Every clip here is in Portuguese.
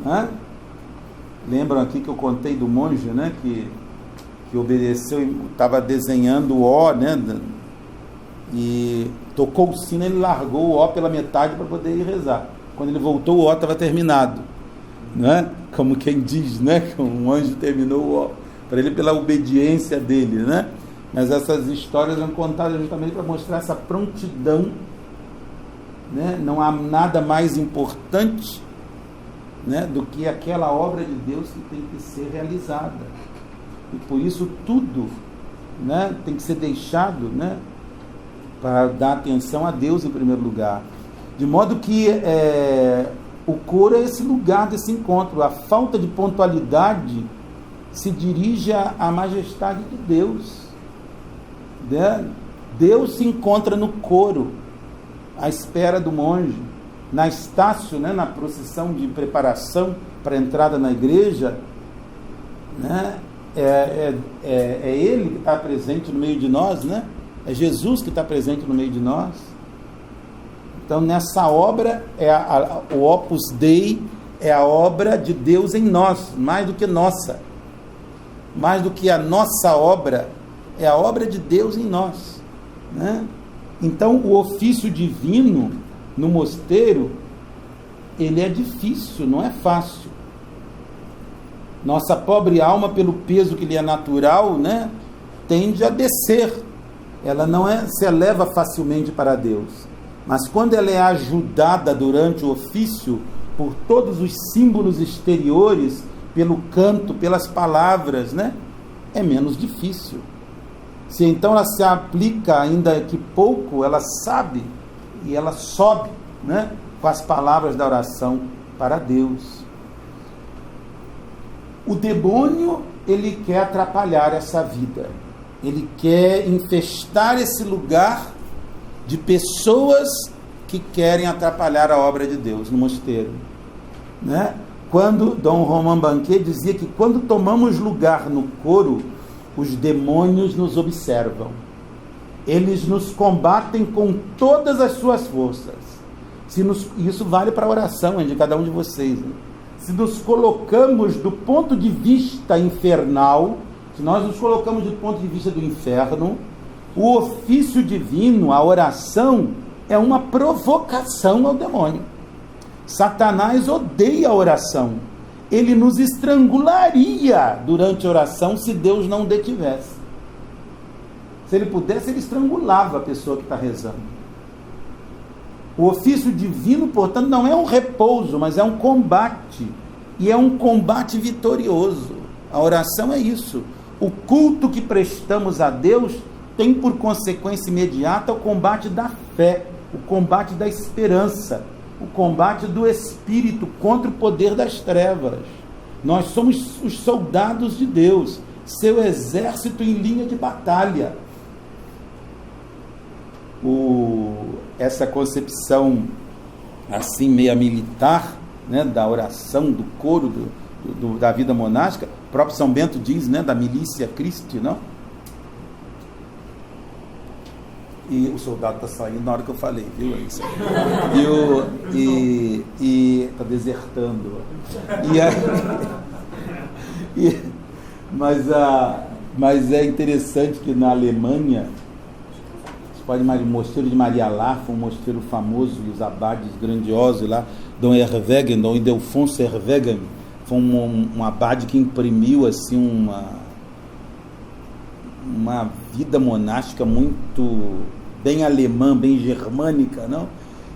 Hã? Lembram aqui que eu contei do monge, né, que obedeceu e estava desenhando o ó, né, e tocou o sino, ele largou o ó pela metade para poder ir rezar. Quando ele voltou, o ó estava terminado, né? Como quem diz, né, que um anjo terminou o ó para ele pela obediência dele, né? Mas essas histórias são contadas justamente para mostrar essa prontidão, né? Não há nada mais importante, né, do que aquela obra de Deus que tem que ser realizada. E por isso tudo, né, tem que ser deixado, né, para dar atenção a Deus em primeiro lugar. De modo que o coro é esse lugar desse encontro. A falta de pontualidade se dirige à majestade de Deus, né? Deus se encontra no coro, à espera do monge. Na Estácio, né, na procissão de preparação para a entrada na igreja, né, é Ele que está presente no meio de nós, né? É Jesus que está presente no meio de nós. Então, nessa obra, o Opus Dei é a obra de Deus em nós, mais do que nossa. Mais do que a nossa obra, é a obra de Deus em nós, né? Então, o ofício divino no mosteiro, ele é difícil, não é fácil. Nossa pobre alma, pelo peso que lhe é natural, né, tende a descer. Ela não se eleva facilmente para Deus. Mas quando ela é ajudada durante o ofício por todos os símbolos exteriores, pelo canto, pelas palavras, né, é menos difícil. Se então ela se aplica, ainda que pouco, ela sabe e ela sobe, né, com as palavras da oração para Deus. O demônio, ele quer atrapalhar essa vida. Ele quer infestar esse lugar de pessoas que querem atrapalhar a obra de Deus no mosteiro, né? Quando Dom Romain Banquet dizia que quando tomamos lugar no coro, os demônios nos observam. Eles nos combatem com todas as suas forças. Isso vale para a oração de cada um de vocês, né? Se nos colocamos do ponto de vista infernal, se nós nos colocamos do ponto de vista do inferno, o ofício divino, a oração, é uma provocação ao demônio. Satanás odeia a oração. Ele nos estrangularia durante a oração se Deus não o detivesse. Se ele pudesse, ele estrangulava a pessoa que está rezando. O ofício divino, portanto, não é um repouso, mas é um combate. E é um combate vitorioso. A oração é isso. O culto que prestamos a Deus tem por consequência imediata o combate da fé, o combate da esperança, o combate do Espírito contra o poder das trevas. Nós somos os soldados de Deus, seu exército em linha de batalha. Essa concepção assim meia militar, né, da oração, do coro, da vida monástica, o próprio São Bento diz, né, da milícia Christi, não? E o soldado está saindo na hora que eu falei, viu? E está desertando. Mas é interessante que na Alemanha, você pode imaginar, o mosteiro de Maria Lá foi um mosteiro famoso, e os abades grandiosos lá, Dom Herwegen, Dom Ildefonso Herwegen, foi um abade que imprimiu assim uma vida monástica muito bem alemã, bem germânica, não?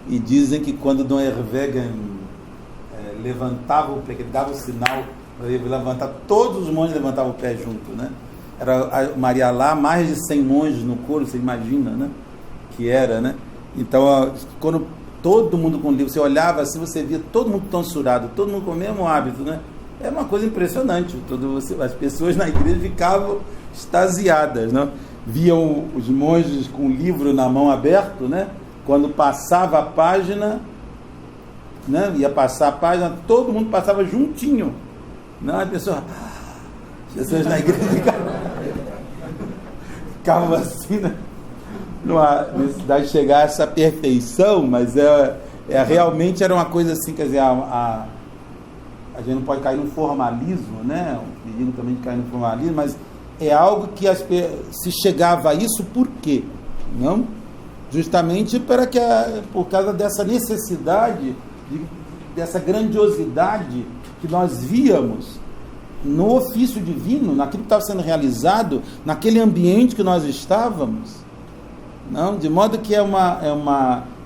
E dizem que quando Dom Herwegen levantava o pé, que ele dava o sinal para ele levantar, todos os monges levantavam o pé junto, né? Era Maria Lá, mais de 100 monges no coro, você imagina, né? Que era, né? Então, quando todo mundo com livro, você olhava assim, você via todo mundo tonsurado, todo mundo com o mesmo hábito, né? É uma coisa impressionante. As pessoas na igreja ficavam extasiadas, né? Viam os monges com o livro na mão aberto, né? Quando passava a página, né? Ia passar a página, todo mundo passava juntinho, não? As pessoas na igreja ficavam assim, né? Numa necessidade de chegar a essa perfeição, mas realmente era uma coisa assim, quer dizer, a a gente não pode cair no formalismo, né? O perigo também de cair no formalismo, mas é algo que se chegava a isso por quê? Não? Justamente por causa dessa necessidade, dessa grandiosidade que nós víamos no ofício divino, naquilo que estava sendo realizado, naquele ambiente que nós estávamos. Não? De modo que é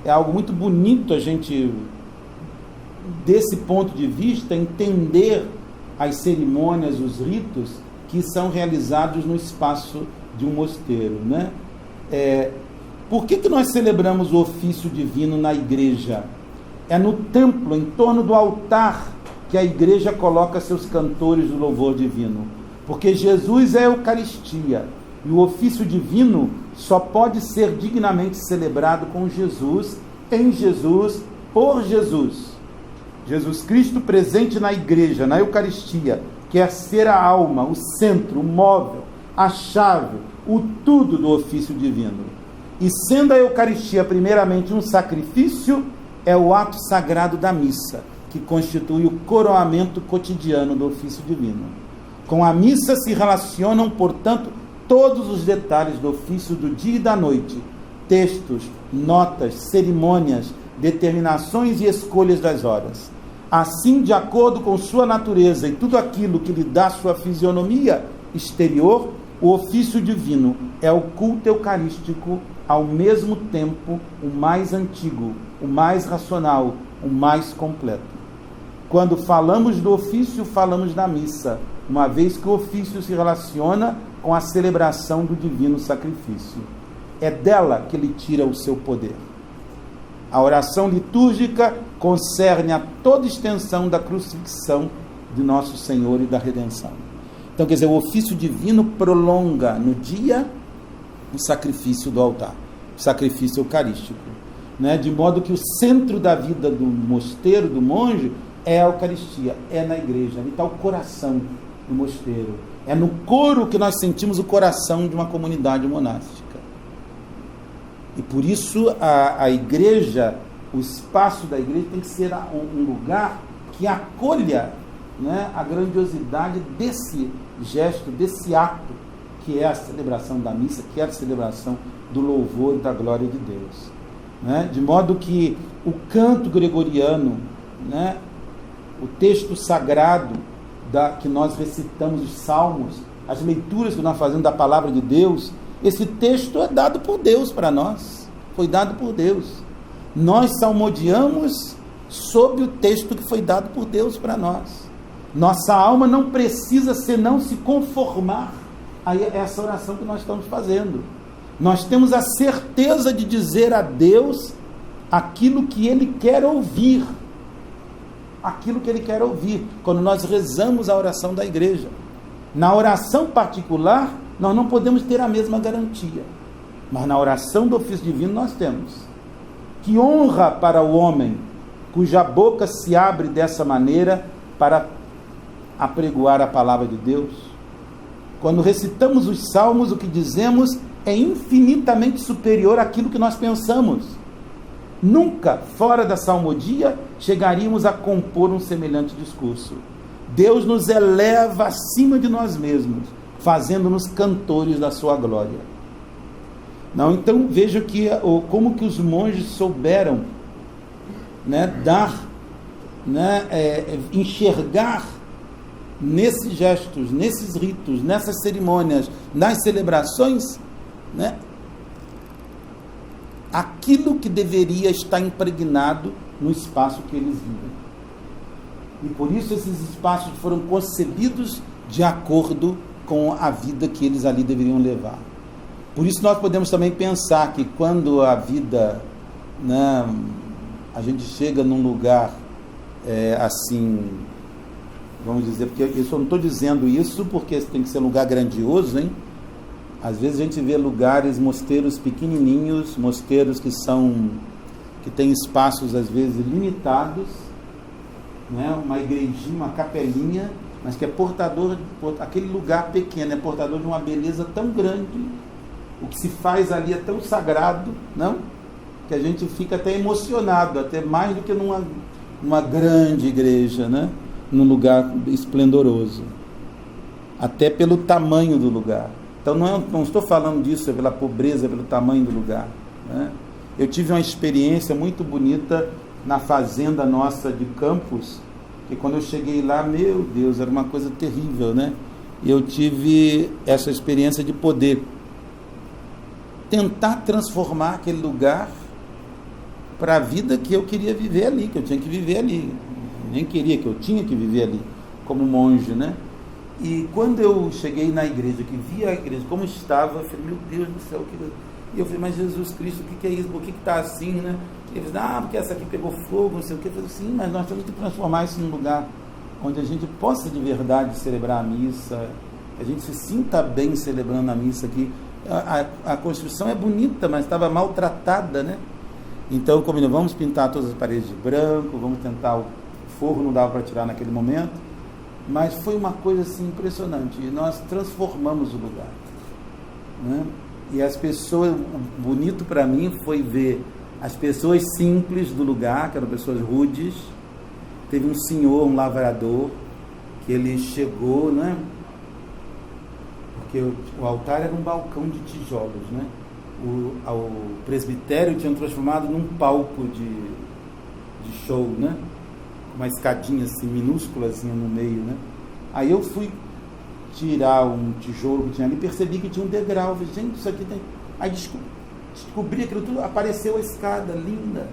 algo muito bonito a gente, desse ponto de vista, entender as cerimônias, os ritos que são realizados no espaço de um mosteiro, né? Por que nós celebramos o ofício divino na igreja? É no templo, em torno do altar, que a igreja coloca seus cantores do louvor divino. Porque Jesus é a Eucaristia, e o ofício divino só pode ser dignamente celebrado com Jesus, em Jesus, por Jesus. Jesus Cristo presente na igreja, na Eucaristia, quer ser a alma, o centro, o móvel, a chave, o tudo do ofício divino. E sendo a Eucaristia primeiramente um sacrifício, é o ato sagrado da missa, que constitui o coroamento cotidiano do ofício divino. Com a missa se relacionam, portanto, todos os detalhes do ofício do dia e da noite, textos, notas, cerimônias, determinações e escolhas das horas. Assim, de acordo com sua natureza e tudo aquilo que lhe dá sua fisionomia exterior, o ofício divino é o culto eucarístico, ao mesmo tempo o mais antigo, o mais racional, o mais completo. Quando falamos do ofício, falamos da missa, uma vez que o ofício se relaciona com a celebração do divino sacrifício. É dela que ele tira o seu poder. A oração litúrgica concerne a toda extensão da crucifixão de nosso Senhor e da redenção. Então, quer dizer, o ofício divino prolonga no dia o sacrifício do altar, o sacrifício eucarístico, né? De modo que o centro da vida do mosteiro, do monge, é a Eucaristia, é na igreja, ali está o coração do mosteiro. É no coro que nós sentimos o coração de uma comunidade monástica. E por isso a igreja, o espaço da igreja tem que ser um lugar que acolha, né, a grandiosidade desse gesto, desse ato, que é a celebração da missa, que é a celebração do louvor e da glória de Deus. Né? De modo que o canto gregoriano, né, o texto sagrado que nós recitamos, os salmos, as leituras que nós fazemos da palavra de Deus, esse texto é dado por Deus para nós, foi dado por Deus. Nós salmodiamos sob o texto que foi dado por Deus para nós. Nossa alma não precisa senão se conformar a essa oração que nós estamos fazendo. Nós temos a certeza de dizer a Deus aquilo que Ele quer ouvir. Aquilo que Ele quer ouvir, quando nós rezamos a oração da igreja. Na oração particular, nós não podemos ter a mesma garantia, mas na oração do ofício divino nós temos. Que honra para o homem, cuja boca se abre dessa maneira para apregoar a palavra de Deus. Quando recitamos os salmos, o que dizemos é infinitamente superior àquilo que nós pensamos. Nunca, fora da salmodia, chegaríamos a compor um semelhante discurso. Deus nos eleva acima de nós mesmos, fazendo-nos cantores da sua glória. Não, então veja como que os monges souberam, né, enxergar nesses gestos, nesses ritos, nessas cerimônias, nas celebrações, né, aquilo que deveria estar impregnado no espaço que eles vivem. E por isso esses espaços foram concebidos de acordo com a vida que eles ali deveriam levar. Por isso nós podemos também pensar que quando a vida, né, a gente chega num lugar assim, vamos dizer, porque eu só não estou dizendo isso porque tem que ser um lugar grandioso, hein? Às vezes a gente vê lugares, mosteiros pequenininhos, mosteiros que têm espaços às vezes limitados, né? Uma igrejinha, uma capelinha, mas que é portador, aquele lugar pequeno é portador de uma beleza tão grande, o que se faz ali é tão sagrado, não? Que a gente fica até emocionado, até mais do que numa grande igreja, né? num lugar esplendoroso, até pelo tamanho do lugar. Então não estou falando disso pela pobreza, pelo tamanho do lugar, né? Eu tive uma experiência muito bonita na fazenda nossa de Campos, que quando eu cheguei lá, meu Deus, era uma coisa terrível, né? E eu tive essa experiência de poder tentar transformar aquele lugar para a vida que eu queria viver ali, que eu tinha que viver ali. Nem queria, que eu tinha que viver ali, como monge, né? E quando eu cheguei na igreja, que vi a igreja como estava, eu falei, meu Deus do céu, e eu falei, mas Jesus Cristo, o que é isso? Por que está assim, né? E eles, porque essa aqui pegou fogo, não sei o que. Eu falei, sim, mas nós temos que transformar isso num lugar onde a gente possa de verdade celebrar a missa, a gente se sinta bem celebrando a missa aqui. A construção é bonita, mas estava maltratada, né? Então, como vamos pintar todas as paredes de branco, vamos tentar, o forro não dava para tirar naquele momento, mas foi uma coisa assim impressionante, e nós transformamos o lugar, né? E as pessoas, o bonito para mim foi ver as pessoas simples do lugar, que eram pessoas rudes. Teve um senhor, um lavrador, que ele chegou, né? Porque o altar era um balcão de tijolos, né? O presbitério tinha transformado num palco de show, né? Uma escadinha assim, minúsculazinha no meio, né? Aí eu fui tirar um tijolo que tinha ali, percebi que tinha um degrau. Eu falei, gente, isso aqui tem... Aí descobri aquilo tudo, apareceu a escada linda,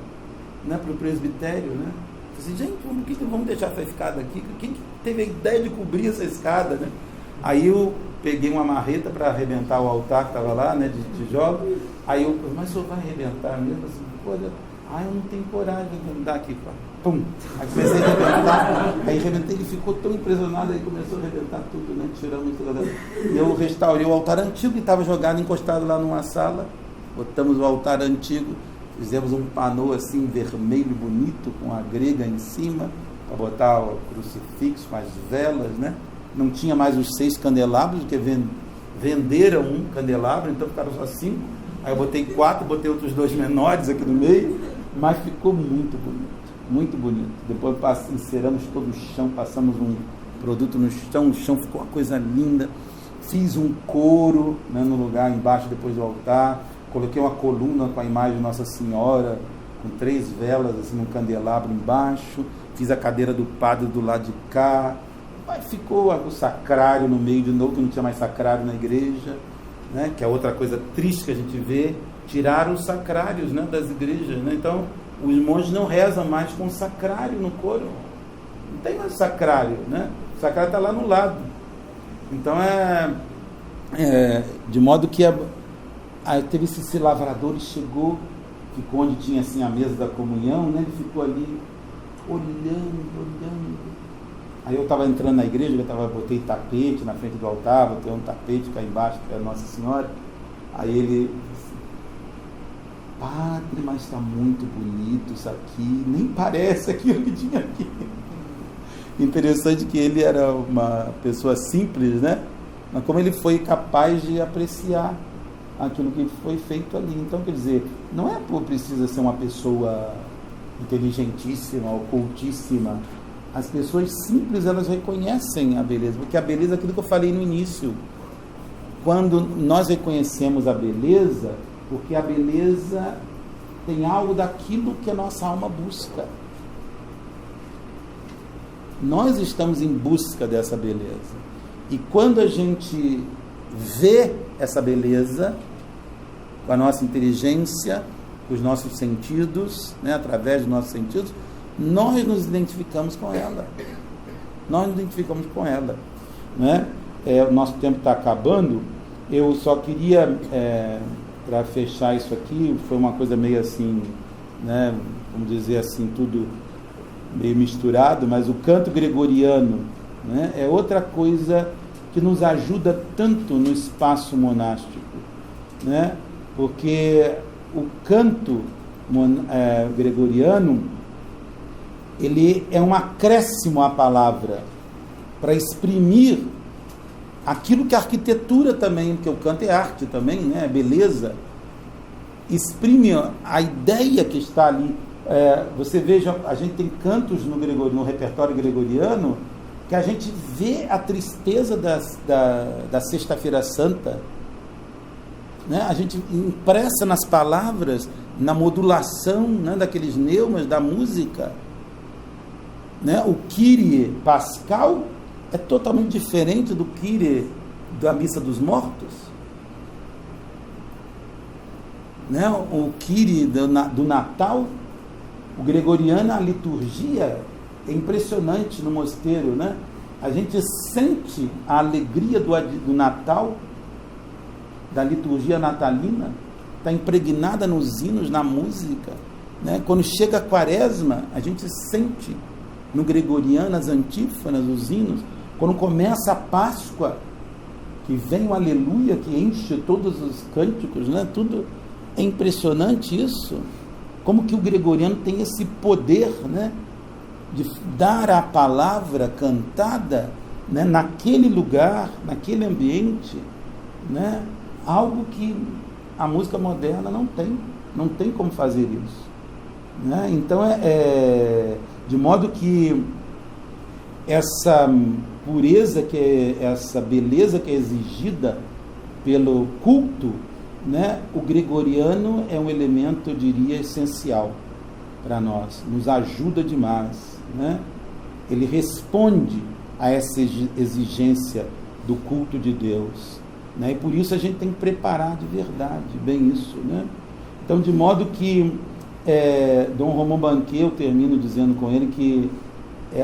né, para o presbitério, né? Eu falei, gente, por que vamos deixar essa escada aqui? Quem teve a ideia de cobrir essa escada, né? Aí eu peguei uma marreta para arrebentar o altar que estava lá, né, de tijolo. Aí eu, mas o senhor vai arrebentar mesmo? Assim, eu não tenho coragem de arrebentar aqui. Pum! Aí comecei a arrebentar, aí arrebentei, ele ficou tão impressionado, aí começou a arrebentar tudo, né? Tiramos tudo. E eu restaurei o altar antigo que estava jogado, encostado lá numa sala. Botamos o altar antigo, fizemos um panô assim, vermelho, bonito, com a grega em cima, para botar o crucifixo, com as velas, né? Não tinha mais os 6 candelabros, porque venderam um candelabro, então ficaram só 5. Aí eu botei 4, botei outros 2 menores aqui no meio, mas ficou muito bonito, muito bonito. Depois enceramos todo o chão, passamos um produto no chão, o chão ficou uma coisa linda. Fiz um coro, né, no lugar embaixo, depois do altar. Coloquei uma coluna com a imagem de Nossa Senhora, com 3 velas, assim, num candelabro embaixo. Fiz a cadeira do padre do lado de cá. Aí ficou o sacrário no meio de novo, que não tinha mais sacrário na igreja, né? Que é outra coisa triste que a gente vê. Tiraram os sacrários, né, das igrejas, né? Então, os monges não rezam mais com sacrário no coro. Não tem mais sacrário, né? O sacrário está lá no lado. Então, de modo que aí teve esse lavrador, e chegou, ficou onde tinha assim a mesa da comunhão, né? Ele ficou ali olhando. Aí eu estava entrando na igreja, botei tapete na frente do altar, botei um tapete cá embaixo, que era Nossa Senhora. Aí ele disse, padre, mas está muito bonito isso aqui, nem parece aquilo que tinha aqui. Interessante que ele era uma pessoa simples, né? Mas como ele foi capaz de apreciar aquilo que foi feito ali. Então, quer dizer, não é precisa ser uma pessoa inteligentíssima, ocultíssima. As pessoas simples, elas reconhecem a beleza, porque a beleza é aquilo que eu falei no início. Quando nós reconhecemos a beleza, porque a beleza tem algo daquilo que a nossa alma busca. Nós estamos em busca dessa beleza. E quando a gente vê essa beleza, com a nossa inteligência, com os nossos sentidos, né, através dos nossos sentidos, nós nos identificamos com ela. Né? O nosso tempo está acabando. Eu só queria, para fechar isso aqui, foi uma coisa meio assim, né, vamos dizer assim, tudo meio misturado, mas o canto gregoriano, né, é outra coisa que nos ajuda tanto no espaço monástico, né? Porque o canto gregoriano, ele é um acréscimo à palavra para exprimir aquilo que a arquitetura também, porque o canto é arte também, né? Beleza, exprime a ideia que está ali Você veja, a gente tem cantos no repertório gregoriano que a gente vê a tristeza da Sexta-feira Santa, né? A gente impressa nas palavras, na modulação, né, daqueles neumas da música, né? O Kyrie pascal é totalmente diferente do Kyrie da Missa dos Mortos, né? O Kyrie do Natal, o gregoriano, a liturgia é impressionante no mosteiro, né? A gente sente a alegria do Natal, da liturgia natalina, está impregnada nos hinos, na música, né? Quando chega a Quaresma, a gente sente no gregoriano as antífonas, os hinos. Quando começa a Páscoa, que vem o Aleluia, que enche todos os cânticos, né? Tudo é impressionante isso. Como que o gregoriano tem esse poder, né, de dar a palavra cantada, né, naquele lugar, naquele ambiente, né, algo que a música moderna não tem como fazer isso, né? Então de modo que essa pureza, essa beleza que é exigida pelo culto, né, o gregoriano é um elemento, eu diria, essencial para nós, nos ajuda demais, né? Ele responde a essa exigência do culto de Deus, né? E por isso a gente tem que preparar de verdade, bem isso, né? Então, de modo que Dom Romão Banquet, eu termino dizendo com ele que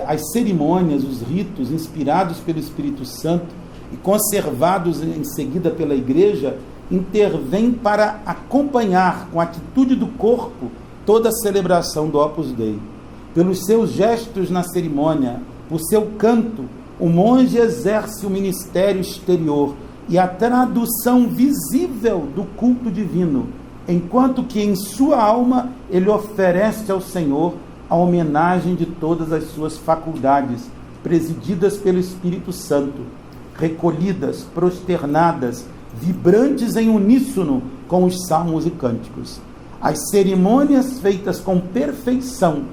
as cerimônias, os ritos inspirados pelo Espírito Santo e conservados em seguida pela Igreja intervém para acompanhar com a atitude do corpo toda a celebração do Opus Dei. Pelos seus gestos na cerimônia, por seu canto, o monge exerce o ministério exterior e a tradução visível do culto divino, enquanto que em sua alma ele oferece ao Senhor a homenagem de todas as suas faculdades, presididas pelo Espírito Santo, recolhidas, prosternadas, vibrantes em uníssono com os salmos e cânticos. As cerimônias feitas com perfeição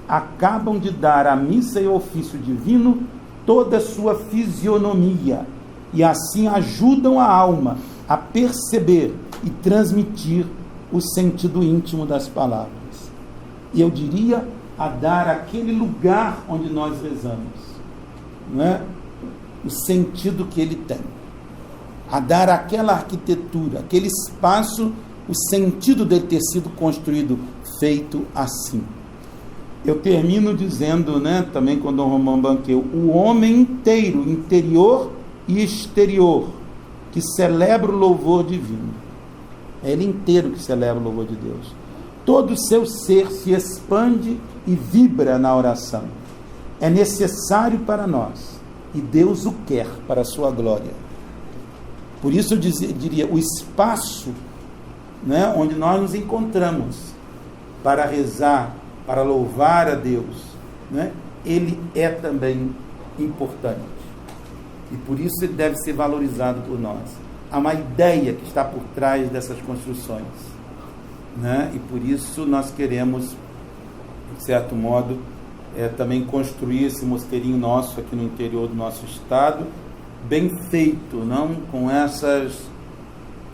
acabam de dar à missa e ao ofício divino toda a sua fisionomia e assim ajudam a alma a perceber e transmitir o sentido íntimo das palavras. E eu diria, a dar aquele lugar onde nós rezamos, não é? O sentido que ele tem. A dar aquela arquitetura, aquele espaço, o sentido dele ter sido construído, feito assim. Eu termino dizendo, né, também com Dom Romão Banquet, o homem inteiro, interior e exterior, que celebra o louvor divino. É ele inteiro que celebra o louvor de Deus. Todo o seu ser se expande e vibra na oração. É necessário para nós, e Deus o quer para a sua glória. Por isso eu diria, o espaço, né, onde nós nos encontramos para rezar, para louvar a Deus, né, ele é também importante. E por isso ele deve ser valorizado por nós. Há uma ideia que está por trás dessas construções, né, e por isso nós queremos, de certo modo, também construir esse mosteirinho nosso aqui no interior do nosso estado, bem feito, não com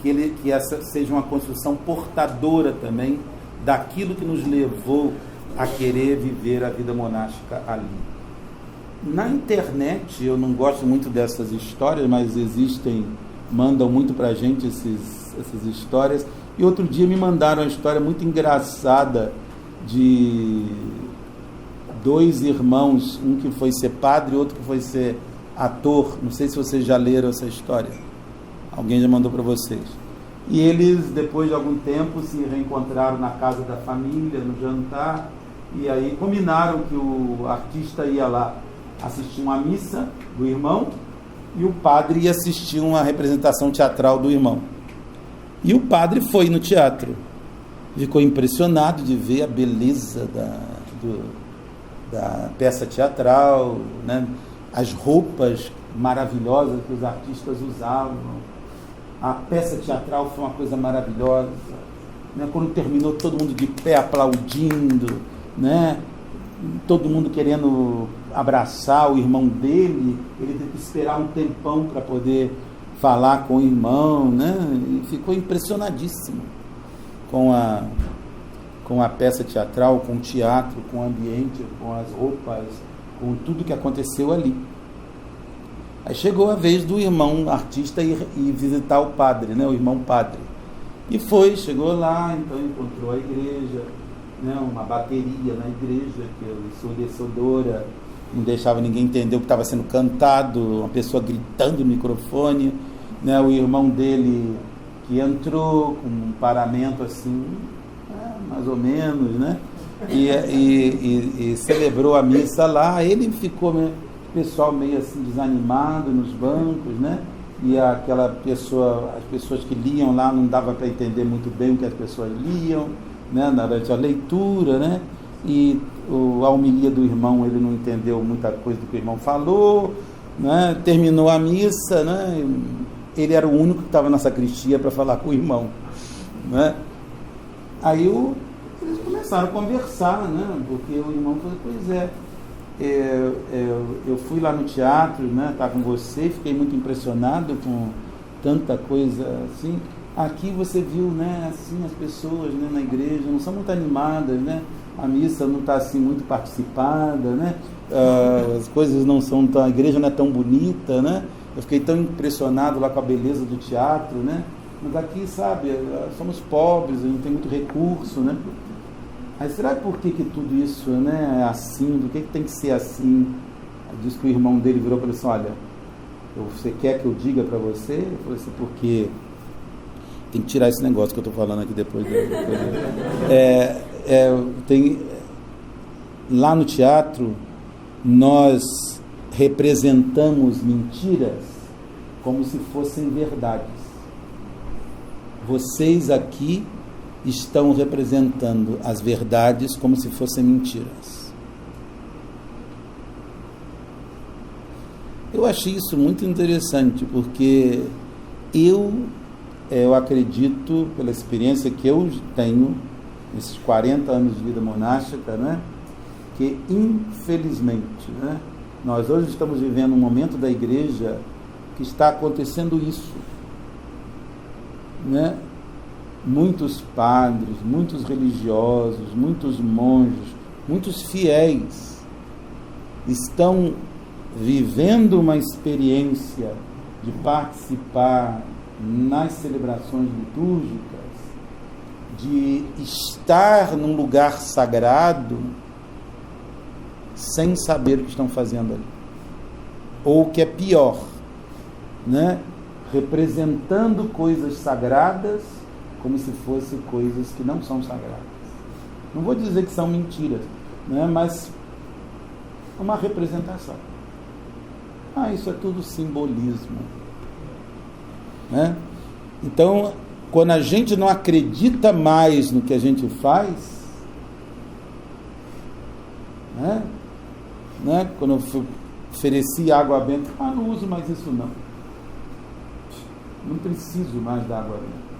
que essa seja uma construção portadora também daquilo que nos levou a querer viver a vida monástica ali. Na internet, eu não gosto muito dessas histórias, mas mandam muito pra gente essas histórias, e outro dia me mandaram uma história muito engraçada de dois irmãos, um que foi ser padre e outro que foi ser ator. Não sei se vocês já leram essa história, alguém já mandou para vocês. E eles, depois de algum tempo, se reencontraram na casa da família, no jantar, e aí combinaram que o artista ia lá assistir uma missa do irmão e o padre ia assistir uma representação teatral do irmão. E o padre foi no teatro, ficou impressionado de ver a beleza da peça teatral, né? As roupas maravilhosas que os artistas usavam. A peça teatral foi uma coisa maravilhosa, né? Quando terminou, todo mundo de pé aplaudindo, né? Todo mundo querendo abraçar o irmão dele. Ele teve que esperar um tempão para poder falar com o irmão, né? E ficou impressionadíssimo com a peça teatral, com o teatro, com o ambiente, com as roupas, com tudo que aconteceu ali. Aí chegou a vez do irmão artista ir visitar o padre, né? O irmão padre. E chegou lá, então encontrou a igreja, né? Uma bateria na igreja, que a ensurdecedora não deixava ninguém entender o que estava sendo cantado, uma pessoa gritando no microfone, né? O irmão dele que entrou com um paramento assim, mais ou menos, né? E celebrou a missa lá. Ele ficou, né, o pessoal meio assim desanimado nos bancos, né? E aquela pessoa, as pessoas que liam lá não dava para entender muito bem o que as pessoas liam, né? Durante a leitura, né? E a homilia do irmão, ele não entendeu muita coisa do que o irmão falou, né? Terminou a missa, né? Ele era o único que estava na sacristia para falar com o irmão, né? Aí eles começaram a conversar, né? Porque o irmão falou, pois é, eu fui lá no teatro, né? Tá com você, fiquei muito impressionado com tanta coisa assim. Aqui você viu, né? Assim, as pessoas, né, na igreja não são muito animadas, né? A missa não está assim muito participada, né? As coisas não são tão, a igreja não é tão bonita, né? Eu fiquei tão impressionado lá com a beleza do teatro, né? Mas aqui, sabe, somos pobres, a gente tem muito recurso, né? Aí será por que tudo isso, né, é assim? Do que tem que ser assim? Aí diz que o irmão dele virou para ele assim, olha, você quer que eu diga para você? Ele falou assim, porque tem que tirar esse negócio que eu estou falando aqui depois. Lá no teatro, nós representamos mentiras como se fossem verdades. Vocês aqui estão representando as verdades como se fossem mentiras. Eu achei isso muito interessante, porque eu acredito, pela experiência que eu tenho, nesses 40 anos de vida monástica, né, que infelizmente, né, nós hoje estamos vivendo um momento da igreja que está acontecendo isso, né? Muitos padres, muitos religiosos, muitos monges, muitos fiéis estão vivendo uma experiência de participar nas celebrações litúrgicas, de estar num lugar sagrado sem saber o que estão fazendo ali. Ou o que é pior, né? Representando coisas sagradas como se fossem coisas que não são sagradas. Não vou dizer que são mentiras, né? Mas uma representação. Isso é tudo simbolismo, né? Então, quando a gente não acredita mais no que a gente faz, né? Quando eu ofereci água benta, não uso mais isso não. Não preciso mais da água benta.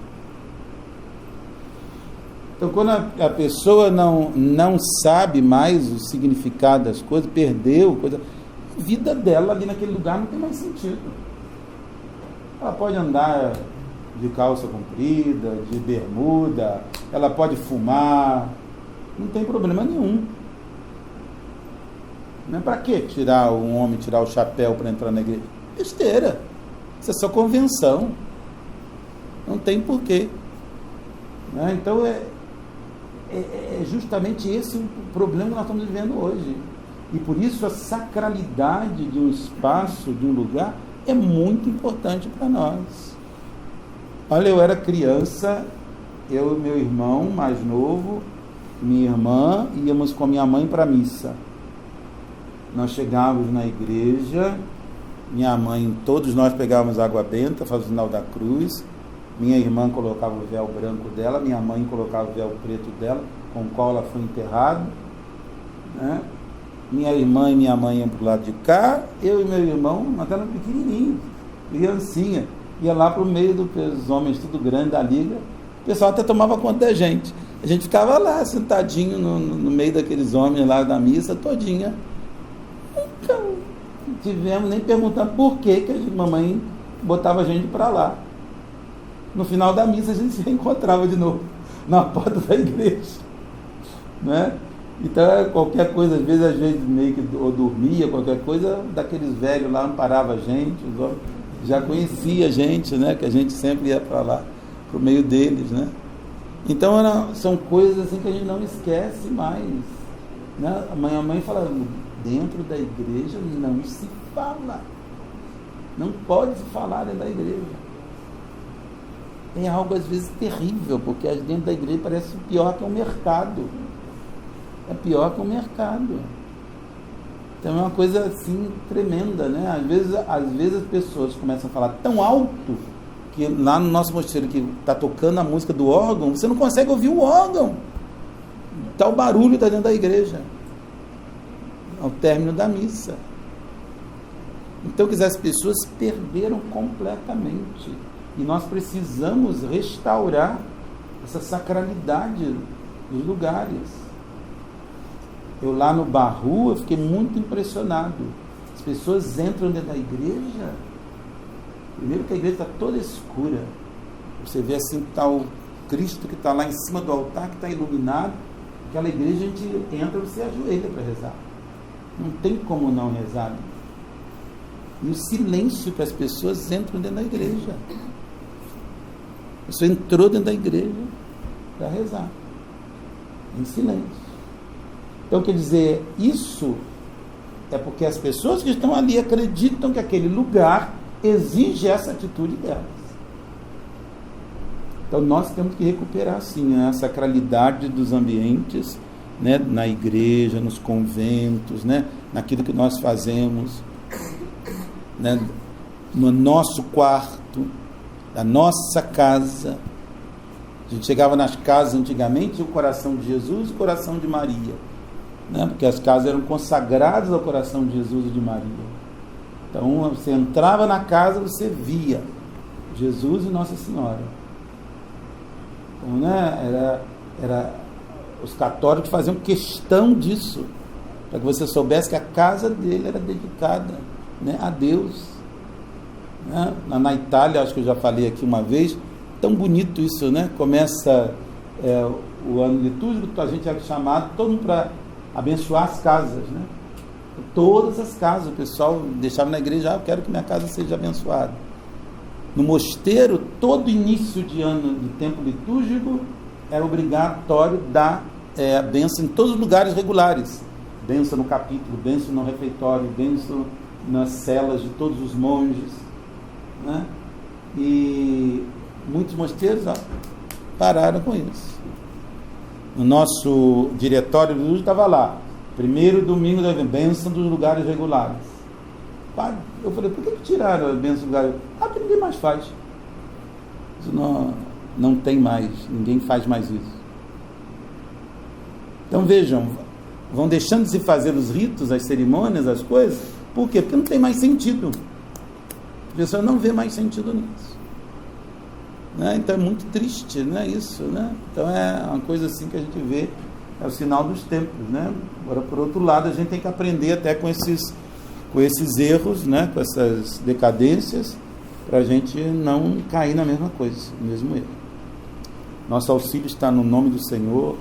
Então, quando a pessoa não sabe mais o significado das coisas, perdeu coisa, a vida dela ali naquele lugar não tem mais sentido. Ela pode andar de calça comprida, de bermuda, ela pode fumar, não tem problema nenhum. Não é para que tirar um homem, tirar o chapéu para entrar na igreja? Besteira. Isso é só convenção. Não tem porquê. Né? Então é justamente esse o problema que nós estamos vivendo hoje. E por isso a sacralidade de um espaço, de um lugar, é muito importante para nós. Olha, eu era criança, eu e meu irmão mais novo, minha irmã, íamos com minha mãe para a missa. Nós chegávamos na igreja, minha mãe, todos nós pegávamos água benta, fazia o sinal da cruz, minha irmã colocava o véu branco dela, minha mãe colocava o véu preto dela, com o qual ela foi enterrada, né? Minha irmã e minha mãe iam para o lado de cá, eu e meu irmão, nós éramos pequenininhos, criancinha, ia lá para o meio dos homens tudo grande da liga, O pessoal até tomava conta da gente. A gente ficava lá, sentadinho no meio daqueles homens lá da missa, todinha. Nunca tivemos nem perguntando por que a mamãe botava a gente para lá. No final da missa a gente se reencontrava de novo na porta da igreja, né? Então qualquer coisa, às vezes meio que ou dormia, qualquer coisa, daqueles velhos lá amparava a gente, já conhecia a gente, né? Que a gente sempre ia para lá, para o meio deles, né? Então são coisas assim que a gente não esquece mais, né? A mãe fala, dentro da igreja não se fala, não pode se falar dentro da igreja. É algo às vezes terrível, porque dentro da igreja parece pior que um mercado. É pior que um mercado. Então é uma coisa assim tremenda, né? Às vezes as pessoas começam a falar tão alto que lá no nosso mosteiro que está tocando a música do órgão, você não consegue ouvir o órgão. Tal barulho está dentro da igreja ao término da missa. Então, quer dizer, as pessoas perderam completamente. E nós precisamos restaurar essa sacralidade dos lugares. Eu lá no Barru, eu fiquei muito impressionado. As pessoas entram dentro da igreja, primeiro que a igreja está toda escura. Você vê assim, está o Cristo que está lá em cima do altar, que está iluminado. Aquela igreja a gente entra e você ajoelha para rezar. Não tem como não rezar. E o silêncio que as pessoas entram dentro da igreja. A pessoa entrou dentro da igreja para rezar, em silêncio. Então, quer dizer, isso é porque as pessoas que estão ali acreditam que aquele lugar exige essa atitude delas. Então, nós temos que recuperar, sim, a sacralidade dos ambientes, né, na igreja, nos conventos, né, naquilo que nós fazemos, né, no nosso quarto, da nossa casa. A gente chegava nas casas antigamente, o coração de Jesus e o coração de Maria, né? Porque as casas eram consagradas ao coração de Jesus e de Maria. Então você entrava na casa, você via Jesus e Nossa Senhora. Então, né, era os católicos faziam questão disso, para que você soubesse que a casa dele era dedicada, né, a Deus. Na Itália, acho que eu já falei aqui uma vez, tão bonito isso, né? Começa o ano litúrgico, a gente é chamado todo mundo para abençoar as casas, né? Todas as casas, o pessoal deixava na igreja, eu quero que minha casa seja abençoada. No mosteiro, todo início de ano de tempo litúrgico era obrigatório dar a bênção em todos os lugares regulares. Bênção no capítulo, bênção no refeitório, bênção nas celas de todos os monges, né? E muitos mosteiros pararam com isso. O nosso diretório de luz estava lá, primeiro domingo da bênção dos lugares regulares. Eu falei, por que tiraram a bênção dos lugares? Porque ninguém mais faz. Isso não tem mais, ninguém faz mais isso. Então vejam, vão deixando de se fazer os ritos, as cerimônias, as coisas. Por quê? Porque não tem mais sentido. A pessoa não vê mais sentido nisso, né? Então é muito triste, né, isso, né? Então é uma coisa assim que a gente vê, é o sinal dos tempos, né? Agora, por outro lado, a gente tem que aprender até com esses erros, né, com essas decadências, para a gente não cair na mesma coisa, no mesmo erro. Nosso auxílio está no nome do Senhor.